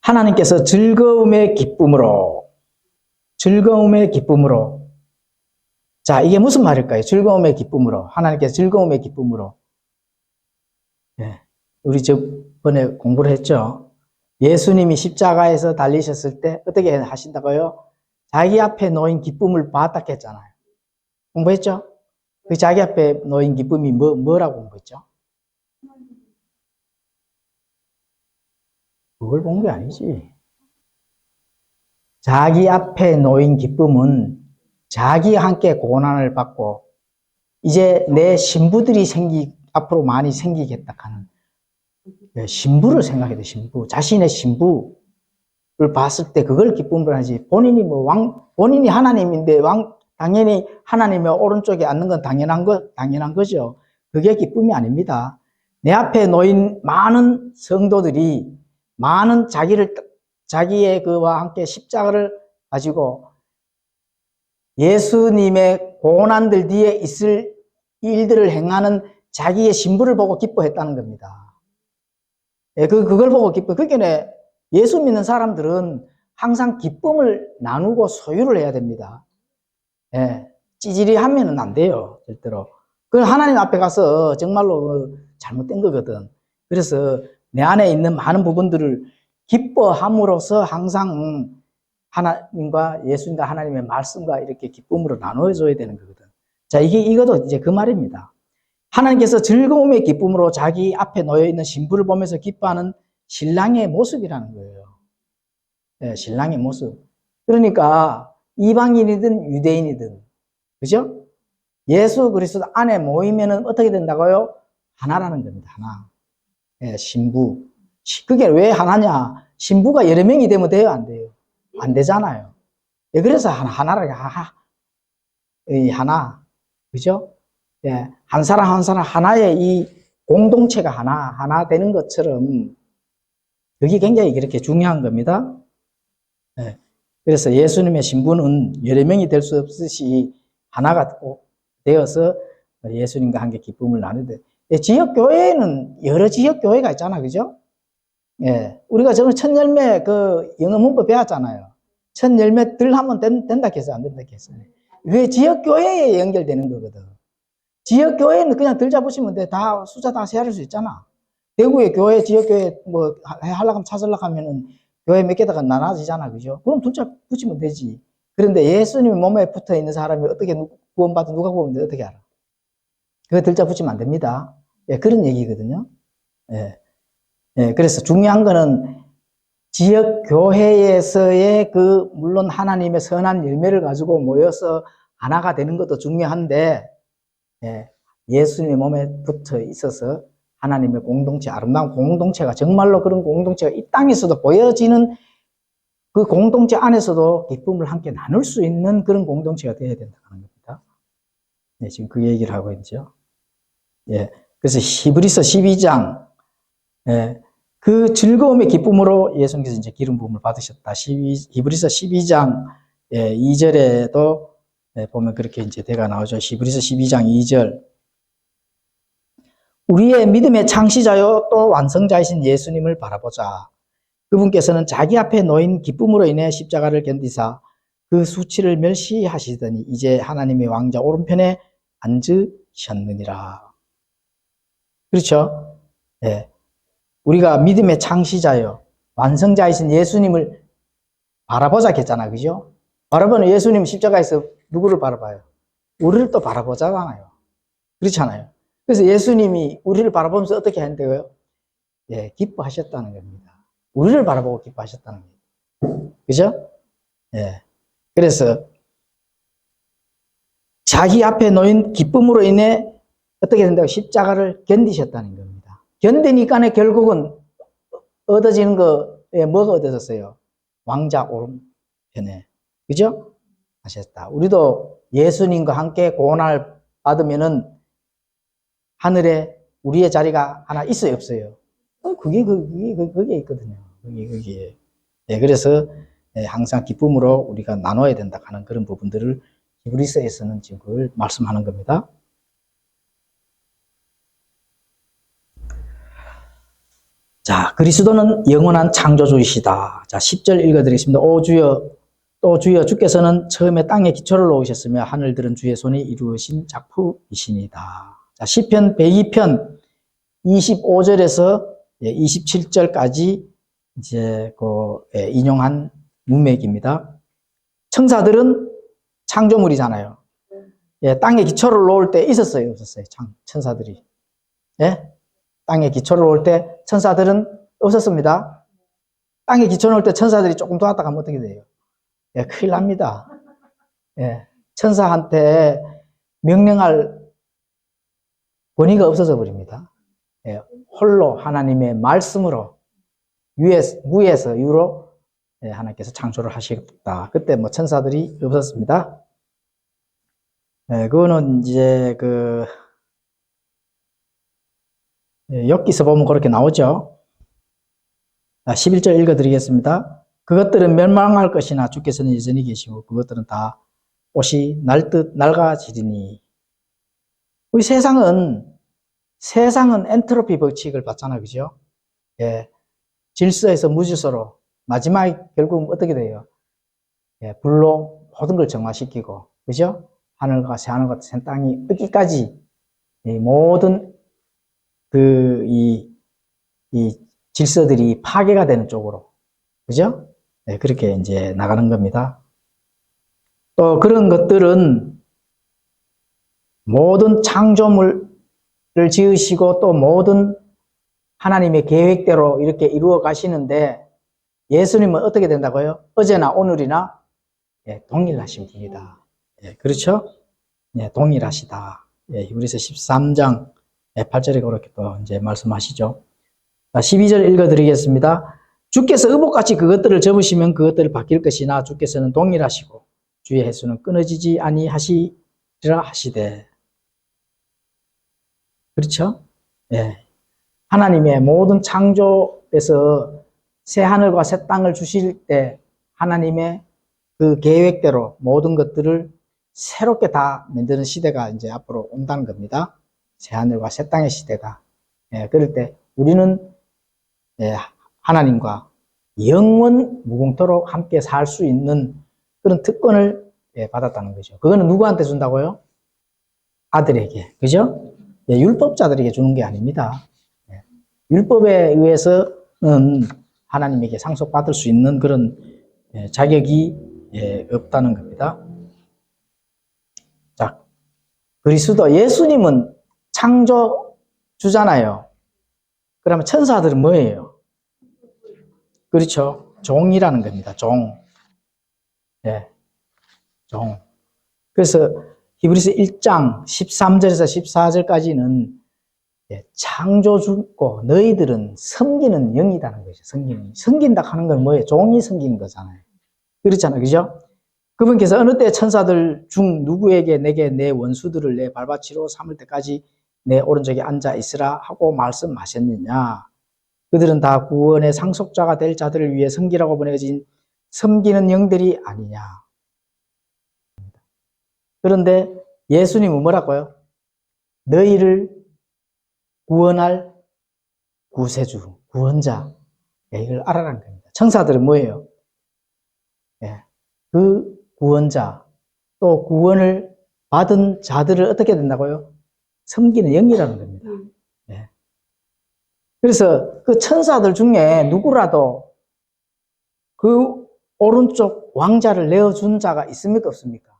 하나님께서 즐거움의 기쁨으로. 자, 이게 무슨 말일까요? 즐거움의 기쁨으로. 하나님께서 즐거움의 기쁨으로. 우리 저번에 공부를 했죠. 예수님이 십자가에서 달리셨을 때 어떻게 하신다고요? 자기 앞에 놓인 기쁨을 봤다 했잖아요. 공부했죠? 그 자기 앞에 놓인 기쁨이 뭐라고 공부했죠? 그걸 본 게 아니지. 자기 앞에 놓인 기쁨은 자기와 함께 고난을 받고 이제 내 신부들이 앞으로 많이 생기겠다 하는 신부를 생각해야 돼. 신부. 자신의 신부를 봤을 때 그걸 기쁨으로 하지. 본인이 하나님인데 당연히 하나님의 오른쪽에 앉는 건 당연한 거죠. 그게 기쁨이 아닙니다. 내 앞에 놓인 많은 성도들이 많은 자기의 그와 함께 십자가를 가지고 예수님의 고난들 뒤에 있을 일들을 행하는 자기의 신부를 보고 기뻐했다는 겁니다. 그걸 보고 그게 예수 믿는 사람들은 항상 기쁨을 나누고 소유를 해야 됩니다. 찌질이 하면은 안 돼요, 절대로. 그 하나님 앞에 가서 정말로 잘못된 거거든. 그래서 내 안에 있는 많은 부분들을 기뻐함으로써 항상 하나님과 예수님과 하나님의 말씀과 이렇게 기쁨으로 나눠줘야 되는 거거든. 자, 이것도 이제 그 말입니다. 하나님께서 즐거움의 기쁨으로 자기 앞에 놓여있는 신부를 보면서 기뻐하는 신랑의 모습이라는 거예요. 신랑의 모습. 그러니까 이방인이든 유대인이든, 그죠? 예수 그리스도 안에 모이면은 어떻게 된다고요? 하나라는 겁니다. 하나. 신부. 그게 왜 하나냐? 신부가 여러 명이 되면 돼요? 안 돼요? 안 되잖아요. 그래서 하나라게 하나. 그죠? 한 사람 한 사람 하나의 이 공동체가 하나 되는 것처럼 그게 굉장히 그렇게 중요한 겁니다. 그래서 예수님의 신부는 여러 명이 될 수 없듯이 하나가 꼭 되어서 예수님과 함께 기쁨을 나누되, 지역교회에는 여러 지역교회가 있잖아, 그죠? 예. 우리가 저는 첫 열매 그 영어 문법 배웠잖아요. 첫 열매 들 하면 된다 했어요, 안 된다 했어요? 왜 지역교회에 연결되는 거거든. 지역교회는 그냥 들 잡으시면 돼. 다 숫자 다 세할 수 있잖아. 대구의 교회, 지역교회 뭐 하려고 하면 찾으려고 하면은 교회 몇 개다가 나눠지잖아, 그죠? 그럼 둘자 붙이면 되지. 그런데 예수님 몸에 붙어 있는 사람이 어떻게 구원받은 누가 구원받는지 어떻게 알아? 그거 들자 붙이면 안 됩니다. 예, 그런 얘기거든요. 예. 예, 그래서 중요한 거는 지역 교회에서의 물론 하나님의 선한 열매를 가지고 모여서 하나가 되는 것도 중요한데, 예, 예수님의 몸에 붙어 있어서 하나님의 공동체, 아름다운 공동체가 정말로 그런 공동체가 이 땅에서도 보여지는 그 공동체 안에서도 기쁨을 함께 나눌 수 있는 그런 공동체가 되어야 된다는 겁니다. 네, 지금 그 얘기를 하고 있죠. 예, 그래서 히브리서 12장, 예, 그 즐거움의 기쁨으로 예수님께서 이제 기름 부음을 받으셨다. 히브리서 12장 2절에도 보면 그렇게 이제 대가 나오죠. 히브리서 12장 2절. 우리의 믿음의 창시자요 또 완성자이신 예수님을 바라보자. 그분께서는 자기 앞에 놓인 기쁨으로 인해 십자가를 견디사 그 수치를 멸시하시더니 이제 하나님의 왕자 오른편에 앉으셨느니라. 그렇죠? 예. 우리가 믿음의 창시자요 완성자이신 예수님을 바라보자 했잖아, 그죠? 바라보는 예수님 십자가에서 누구를 바라봐요? 우리를 또 바라보잖아요. 그렇잖아요. 그래서 예수님이 우리를 바라보면서 어떻게 했는데요? 예, 기뻐하셨다는 겁니다. 우리를 바라보고 기뻐하셨다는 겁니다. 그죠? 예. 그래서 자기 앞에 놓인 기쁨으로 인해 어떻게 된다고? 십자가를 견디셨다는 겁니다. 견디니까 결국은 얻어지는 거에 뭐가 얻어졌어요? 왕자 오른편에. 그죠? 하셨다. 우리도 예수님과 함께 고난을 받으면은 하늘에 우리의 자리가 하나 있어요, 없어요? 그게 있거든요. 그게. 네, 그래서 항상 기쁨으로 우리가 나눠야 된다 하는 그런 부분들을 히브리서에서는 지금 그걸 말씀하는 겁니다. 자, 그리스도는 영원한 창조주이시다. 자, 10절 읽어드리겠습니다. 오 주여, 또 주여, 주께서는 처음에 땅에 기초를 놓으셨으며 하늘들은 주의 손이 이루어진 작품이시니다. 자, 시편 102편 25절에서 27절까지 이제 인용한 문맥입니다. 천사들은 창조물이잖아요. 예, 땅에 기초를 놓을 때 있었어요, 없었어요? 천사들이. 예? 땅에 기초를 놓을 때 천사들은 없었습니다. 땅에 기초 놓을 때 천사들이 조금 도왔다가 하면 어떻게 돼요? 예, 큰일 납니다. 예, 천사한테 명령할 권위가 없어져 버립니다. 예, 홀로 하나님의 말씀으로 무에서 유로 하나님께서 창조를 하시겠다. 그때 뭐 천사들이 없었습니다. 예, 그거는 이제 욥기서 보면 그렇게 나오죠. 11절 읽어드리겠습니다. 그것들은 멸망할 것이나 주께서는 여전히 계시고 그것들은 다 옷이 날듯 낡아지리니. 우리 세상은 엔트로피 법칙을 받잖아요, 그죠? 예, 질서에서 무질서로 마지막에 결국 어떻게 돼요? 예, 불로 모든 걸 정화시키고, 그죠? 하늘과 새하늘과 새 땅이 여기까지 모든 이 질서들이 파괴가 되는 쪽으로, 그죠? 네, 그렇게 이제 나가는 겁니다. 또 그런 것들은 모든 창조물을 지으시고 또 모든 하나님의 계획대로 이렇게 이루어 가시는데 예수님은 어떻게 된다고요? 어제나 오늘이나 동일하신 분이다. 그렇죠? 동일하시다. 히브리서 13장 8절에 그렇게 또 이제 말씀하시죠. 12절 읽어드리겠습니다. 주께서 의복같이 그것들을 접으시면 그것들을 바뀔 것이나 주께서는 동일하시고 주의 횟수는 끊어지지 아니하시리라 하시되. 그렇죠? 예. 하나님의 모든 창조에서 새 하늘과 새 땅을 주실 때 하나님의 그 계획대로 모든 것들을 새롭게 다 만드는 시대가 이제 앞으로 온다는 겁니다. 새하늘과 새 땅의 시대가. 예, 그럴 때 우리는 예, 하나님과 영원 무궁토록 함께 살 수 있는 그런 특권을 예, 받았다는 거죠. 그거는 누구한테 준다고요? 아들에게. 그죠? 예, 율법자들에게 주는 게 아닙니다. 예, 율법에 의해서는 하나님에게 상속받을 수 있는 그런 예, 자격이 예, 없다는 겁니다. 자, 그리스도 예수님은 창조주잖아요. 그러면 천사들은 뭐예요? 그렇죠. 종이라는 겁니다. 종. 예, 종. 그래서 히브리서 1장 13절에서 14절까지는 예, 창조주고 너희들은 섬기는 영이라는 거죠. 섬긴다 하는 건 뭐예요? 종이 섬기는 거잖아요. 그렇잖아요. 그죠? 그분께서 어느 때 천사들 중 누구에게 내게 내 원수들을 내 발바취로 삼을 때까지 내 오른쪽에 앉아 있으라 하고 말씀하셨느냐. 그들은 다 구원의 상속자가 될 자들을 위해 섬기라고 보내진 섬기는 영들이 아니냐. 그런데 예수님은 뭐라고요? 너희를 구원할 구세주, 구원자. 예, 이걸 알아라는 겁니다. 천사들은 뭐예요? 예, 그 구원자, 또 구원을 받은 자들을 어떻게 된다고요? 섬기는 영이라는 겁니다. 예. 그래서 그 천사들 중에 누구라도 그 오른쪽 왕자를 내어준 자가 있습니까? 없습니까?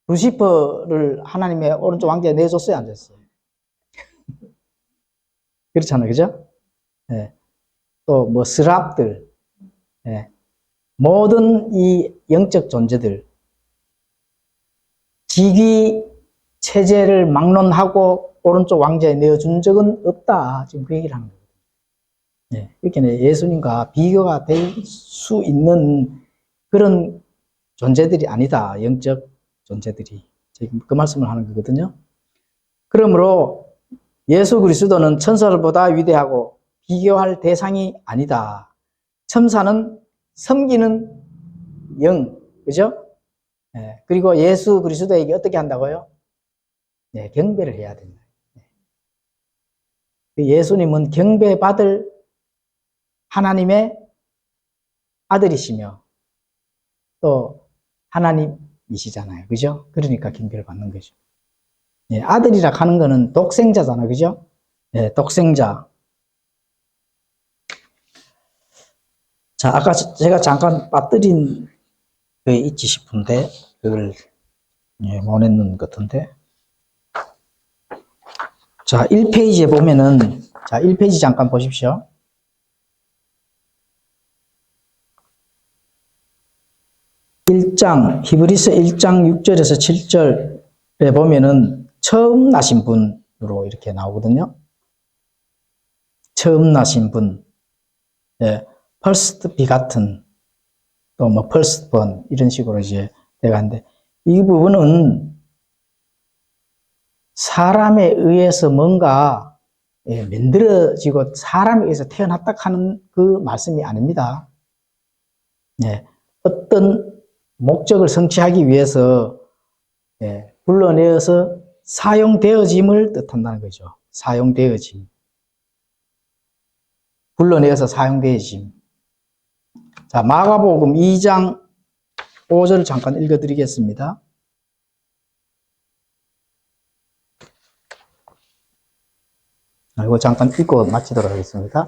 루시퍼를 하나님의 오른쪽 왕자에 내줬어요? 안 줬어요? 그렇잖아요. 그죠? 예. 또 뭐 스랍들, 예. 모든 이 영적 존재들, 직위 체제를 막론하고 오른쪽 왕자에 내어준 적은 없다. 지금 그 얘기를 하는 거예요. 예. 이렇게 예수님과 비교가 될 수 있는 그런 존재들이 아니다. 영적 존재들이. 지금 그 말씀을 하는 거거든요. 그러므로 예수 그리스도는 천사들보다 위대하고 비교할 대상이 아니다. 천사는 섬기는 영, 그죠? 예, 그리고 예수 그리스도에게 어떻게 한다고요? 네, 경배를 해야 된다. 예수님은 경배받을 하나님의 아들이시며 또 하나님이시잖아요. 그죠? 그러니까 경배를 받는 거죠. 예, 아들이라 하는 거는 독생자잖아요. 그죠? 예, 독생자. 자, 아까 제가 잠깐 빠뜨린 게 있지 싶은데, 그걸, 예, 못 했는 것 같은데. 자, 1페이지에 보면은, 자, 1페이지 잠깐 보십시오. 히브리서 1장 6절에서 7절에 보면은, 처음 나신 분으로 이렇게 나오거든요. 처음 나신 분. 예, first begotten, 또 뭐 first born, 이런 식으로 이제 돼가는데, 이 부분은 사람에 의해서 뭔가 예, 만들어지고 사람에 의해서 태어났다 하는 그 말씀이 아닙니다. 예, 어떤 목적을 성취하기 위해서 예, 불러내어서 사용되어짐을 뜻한다는 거죠. 사용되어짐. 불러내어서 사용되어짐. 자, 마가복음 2장 5절을 잠깐 읽어드리겠습니다. 이거 잠깐 읽고 마치도록 하겠습니다.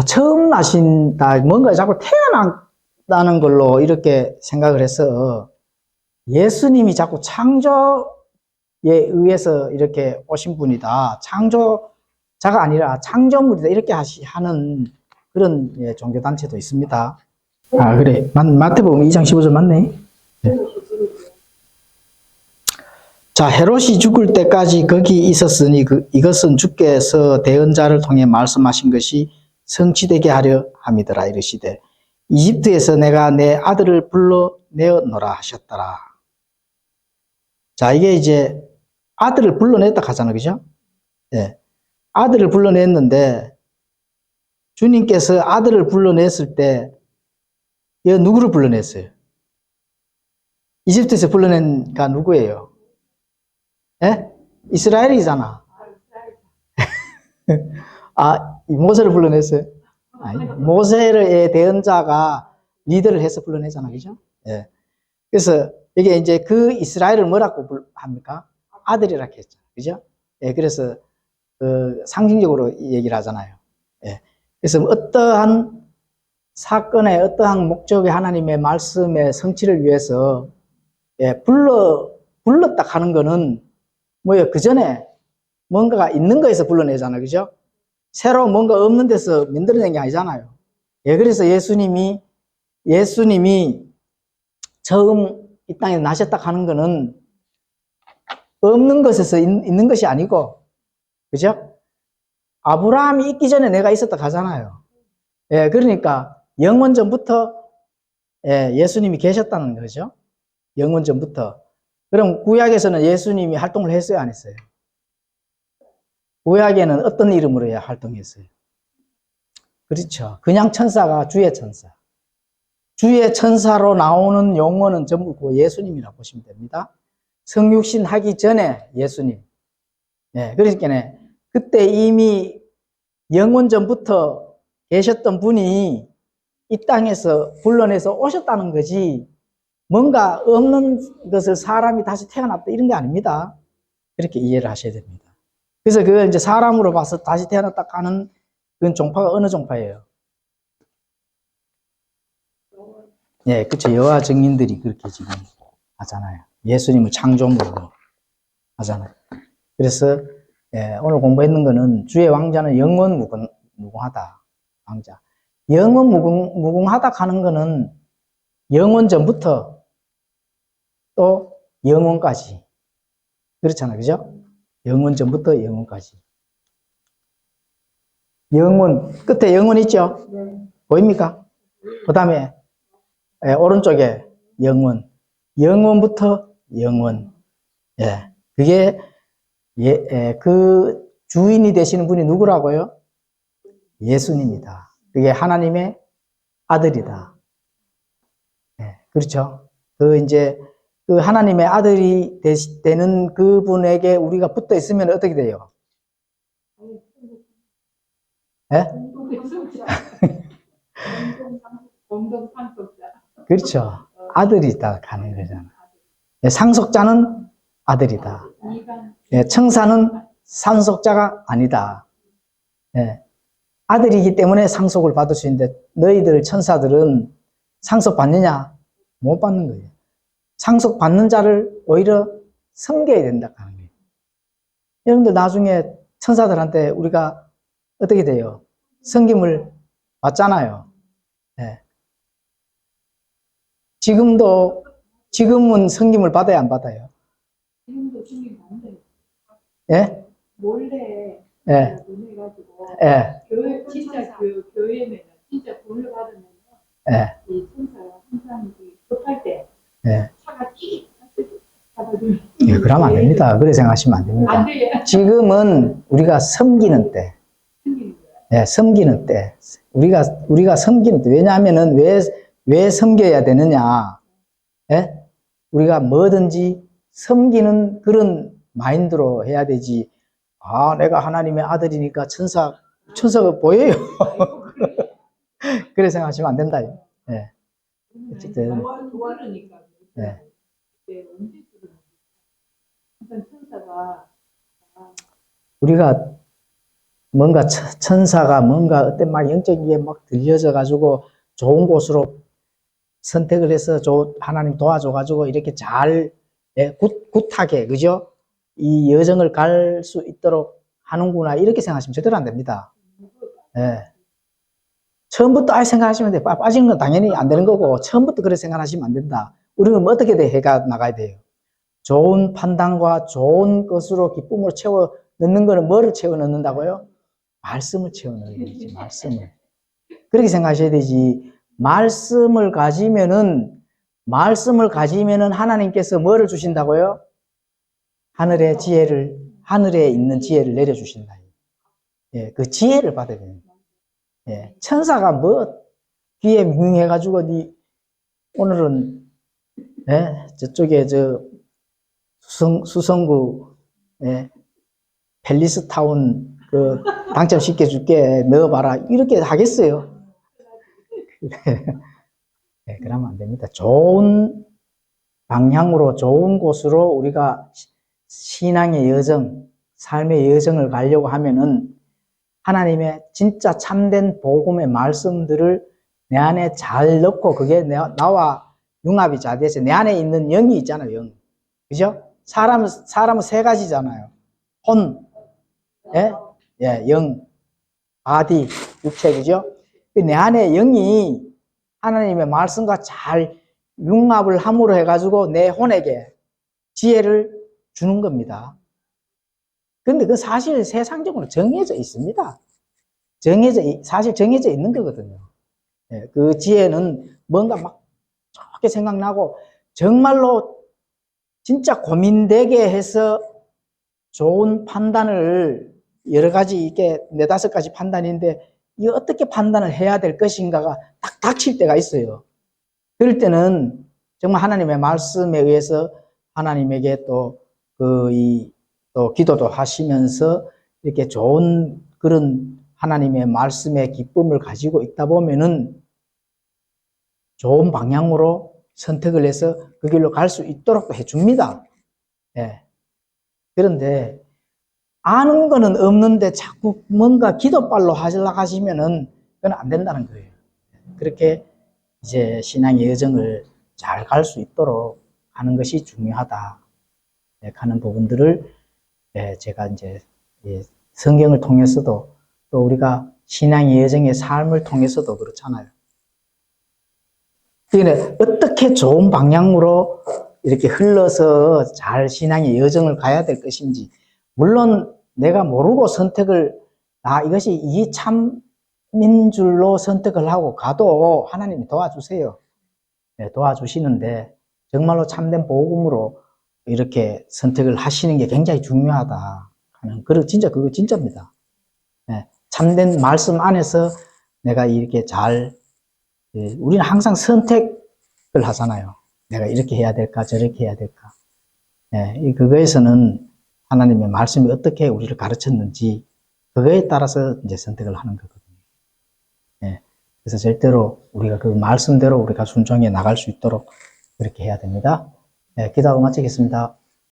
처음 나신다, 뭔가 자꾸 태어난다는 걸로 이렇게 생각을 해서 예수님이 자꾸 창조에 의해서 이렇게 오신 분이다. 창조자가 아니라 창조물이다. 이렇게 하는 그런 예, 종교단체도 있습니다. 아, 그래. 마태복음 2장 15절 맞네. 네. 자, 헤롯이 죽을 때까지 거기 있었으니 이것은 주께서 대언자를 통해 말씀하신 것이 성취되게 하려 함이더라 이르시되 이집트에서 내가 내 아들을 불러내어노라 하셨더라. 자, 이게 이제 아들을 불러냈다 하잖아요. 그죠? 예. 아들을 불러냈는데 주님께서 아들을 불러냈을 때 누구를 불러냈어요? 이집트에서 불러낸가 누구예요? 예? 이스라엘이잖아. 아, 모세를 불러냈어요? 아니, 모세에 대한 자가 리더를 해서 불러내잖아, 그죠? 예. 그래서 이게 이제 그 이스라엘을 뭐라고 합니까? 아들이라고 했죠, 그죠? 예, 그래서 그 상징적으로 이 얘기를 하잖아요. 예. 그래서 어떠한 사건의 어떠한 목적의 하나님의 말씀의 성취를 위해서 예, 불렀다 하는 거는 뭐예요? 그 전에 뭔가가 있는 거에서 불러내잖아요, 그죠? 새로 뭔가 없는 데서 만들어낸 게 아니잖아요. 예, 그래서 예수님이 처음 이 땅에 나셨다 하는 거는 없는 것에서 있는 것이 아니고, 그죠? 아브라함이 있기 전에 내가 있었다 하잖아요. 예, 그러니까 영원전부터 예, 예수님이 계셨다는 거죠. 영원전부터. 그럼 구약에서는 예수님이 활동을 했어요, 안 했어요? 구약에는 어떤 이름으로 해야 활동했어요? 그렇죠. 그냥 천사가 주의 천사. 주의 천사로 나오는 용어는 전부 그 예수님이라고 보시면 됩니다. 성육신 하기 전에 예수님. 예, 그러니까 그때 이미 영원 전부터 계셨던 분이 이 땅에서 불러내서 오셨다는 거지 뭔가 없는 것을 사람이 다시 태어났다 이런 게 아닙니다. 그렇게 이해를 하셔야 됩니다. 그래서 그걸 이제 사람으로 봐서 다시 태어났다 하는 그건 종파가 어느 종파예요? 예, 그렇죠. 여호와 증인들이 그렇게 지금 하잖아요. 예수님을 창조물로 하잖아요. 그래서 예, 오늘 공부했는 거는 주의 왕자는 영원 무궁하다. 왕자. 영원 무궁하다 하는 거는 영원 전부터 또 영원까지. 그렇잖아요. 그죠? 영원 전부터 영원까지. 영원, 끝에 영원 있죠? 네. 보입니까? 그 다음에 예, 오른쪽에 영원. 영원부터 영원. 예, 그게 그 주인이 되시는 분이 누구라고요? 예수님이다. 그게 하나님의 아들이다. 예, 그렇죠. 그 하나님의 아들이 되는 그분에게 우리가 붙어 있으면 어떻게 돼요? 예? 그렇죠. 아들이다 하는 거잖아. 예, 상속자는 아들이다. 예, 청사는 상속자가 아니다. 예, 아들이기 때문에 상속을 받을 수 있는데 너희들 천사들은 상속 받느냐? 못 받는 거예요. 상속 받는 자를 오히려 섬겨야 된다 하는 거예요. 여러분들 나중에 천사들한테 우리가 어떻게 돼요? 섬김을 받잖아요. 예. 지금은 섬김을 받아야 안 받아요? 지금도 섬김 받는다. 예? 몰래 예. 돈해가지고 예. 진짜 교회면 진짜 돈을 받으면 예. 이 천사가 항상 급할 때 예. 차가 띠 잡아주면 예, 그러면 안 됩니다. 그렇게 생각하시면 안 됩니다. 안 돼요. 지금은 우리가 섬기는 때. 예, 섬기는 때. 우리가 섬기는 때. 왜냐하면은 왜 섬겨야 되느냐. 예? 우리가 뭐든지 섬기는 그런 마인드로 해야 되지. 아, 내가 하나님의 아들이니까 천사가 보여요. 그래 생각하시면 안 된다. 예. 어쨌든. 도와주니까. 예. 언제 그러는 천사가 우리가 뭔가 천사가 뭔가 어떤 막 영적인 게 막 들려져 가지고 좋은 곳으로 선택을 해서 하나님 도와줘 가지고 이렇게 잘 예, 굿하게 그죠? 이 여정을 갈 수 있도록 하는구나 이렇게 생각하시면 절대로 안 됩니다. 예. 처음부터 생각하시면 돼. 빠지는 건 당연히 안 되는 거고 처음부터 그렇게 생각하시면 안 된다. 우리는 뭐 어떻게 해가 나가야 돼요? 좋은 판단과 좋은 것으로 기쁨으로 채워 넣는 거는 뭐를 채워 넣는다고요? 말씀을 채워 넣어야 되지, 말씀을. 그렇게 생각하셔야 되지. 말씀을 가지면은 하나님께서 뭐를 주신다고요? 하늘에 있는 지혜를 내려주신다. 예, 그 지혜를 받아야 됩니다. 예, 천사가 뭐 귀에 밍해가지고 오늘은 예, 저쪽에 수성구, 예, 팰리스타운 당첨시켜 줄게. 넣어봐라. 이렇게 하겠어요. 네, 그러면 안 됩니다. 좋은 방향으로, 좋은 곳으로 우리가 신앙의 여정, 삶의 여정을 가려고 하면은 하나님의 진짜 참된 복음의 말씀들을 내 안에 잘 넣고 그게 나와 융합이 잘 돼서 내 안에 있는 영이 있잖아요, 영. 그죠? 사람은 세 가지잖아요. 혼, 예? 예, 영, 바디, 육체, 그죠? 내 안에 영이 하나님의 말씀과 잘 융합을 함으로 해가지고 내 혼에게 지혜를 주는 겁니다. 근데 그 사실 세상적으로 정해져 있습니다. 사실 정해져 있는 거거든요. 예, 그 지혜는 뭔가 막 좋게 생각나고 정말로 진짜 고민되게 해서 좋은 판단을 여러 가지 이게 네다섯 가지 판단인데 이 어떻게 판단을 해야 될 것인가가 딱 닥칠 때가 있어요. 그럴 때는 정말 하나님의 말씀에 의해서 하나님에게 또 기도도 하시면서 이렇게 좋은 그런 하나님의 말씀의 기쁨을 가지고 있다 보면은 좋은 방향으로 선택을 해서 그 길로 갈 수 있도록 해줍니다. 예. 그런데 아는 거는 없는데 자꾸 뭔가 기도발로 하시려고 하시면은 그건 안 된다는 거예요. 그렇게 이제 신앙의 여정을 잘 갈 수 있도록 하는 것이 중요하다 하는 부분들을 제가 이제 성경을 통해서도 또 우리가 신앙의 여정의 삶을 통해서도 그렇잖아요. 그러니까 어떻게 좋은 방향으로 이렇게 흘러서 잘 신앙의 여정을 가야 될 것인지, 물론 내가 모르고 선택을 이것이 이 참인 줄로 선택을 하고 가도 하나님이 도와주세요. 네, 도와주시는데 정말로 참된 복음으로 이렇게 선택을 하시는 게 굉장히 중요하다 하는 그거 진짜입니다. 네, 참된 말씀 안에서 내가 이렇게 우리는 항상 선택을 하잖아요. 내가 이렇게 해야 될까 저렇게 해야 될까. 네, 그거에서는 하나님의 말씀이 어떻게 우리를 가르쳤는지 그거에 따라서 이제 선택을 하는 거거든요. 네, 그래서 절대로 우리가 그 말씀대로 우리가 순종해 나갈 수 있도록 그렇게 해야 됩니다. 네, 기도하고 마치겠습니다.